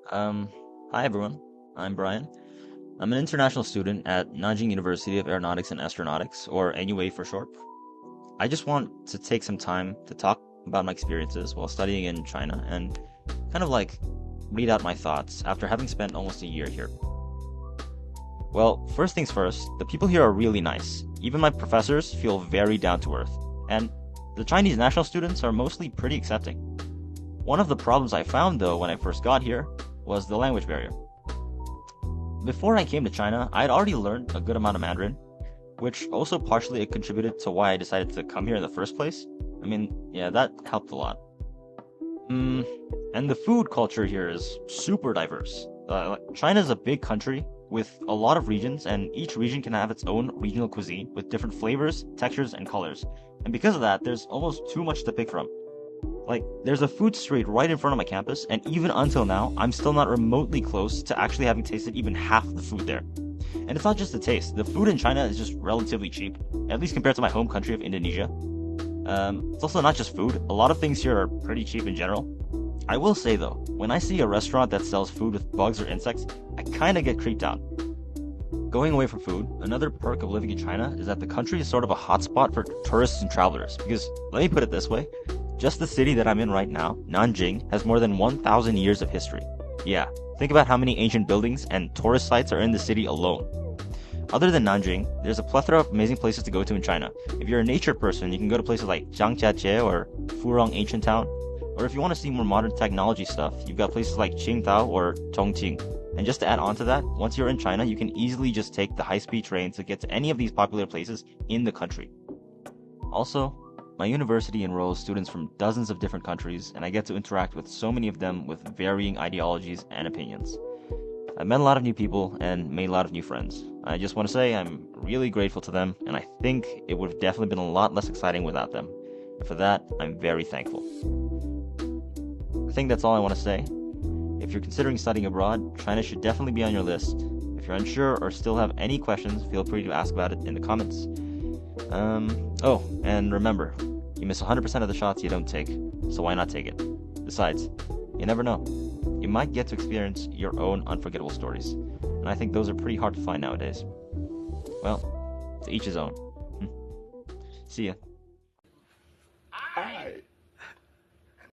Um, Hi everyone. I'm Bryan. I'm an international student at Nanjing University of Aeronautics and Astronautics, or NUA for short. I just want to take some time to talk about my experiences while studying in China and kind of like read out my thoughts after having spent almost a year here. Well, first things first, the people here are really nice. Even my professors feel very down to earth, and the Chinese national students are mostly pretty accepting. One of the problems I found though when I first got here was the language barrier. Before I came to China, I had already learned a good amount of Mandarin, which also partially contributed to why I decided to come here in the first place. I mean, yeah, that helped a lot. Mm, and the food culture here is super diverse. China is a big country with a lot of regions, and each region can have its own regional cuisine with different flavors, textures, and colors. And because of that, there's almost too much to pick from. Like, there's a food street right in front of my campus, and even until now, I'm still not remotely close to actually having tasted even half the food there. And it's not just the taste. The food in China is just relatively cheap, at least compared to my home country of Indonesia. It's also not just food. A lot of things here are pretty cheap in general. I will say though, when I see a restaurant that sells food with bugs or insects, I kinda get creeped out. Going away from food, another perk of living in China is that the country is sort of a hotspot for tourists and travelers. Because, let me put it this way, just the city that I'm in right now, Nanjing, has more than 1,000 years of history. Yeah, think about how many ancient buildings and tourist sites are in the city alone. Other than Nanjing, there's a plethora of amazing places to go to in China. If you're a nature person, you can go to places like Zhangjiajie or Furong Ancient Town. Or if you want to see more modern technology stuff, you've got places like Qingdao or Chongqing. And just to add on to that, once you're in China, you can easily just take the high-speed train to get to any of these popular places in the country. Also, my university enrolls students from dozens of different countries, and I get to interact with so many of them with varying ideologies and opinions. I've met a lot of new people and made a lot of new friends. I just want to say I'm really grateful to them, and I think it would have definitely been a lot less exciting without them. And for that, I'm very thankful. I think that's all I want to say. If you're considering studying abroad, China should definitely be on your list. If you're unsure or still have any questions, feel free to ask about it in the comments. Oh, and remember, you miss 100% of the shots you don't take, so why not take it? Besides, you never know. You might get to experience your own unforgettable stories, and I think those are pretty hard to find nowadays. Well, to each his own. See ya.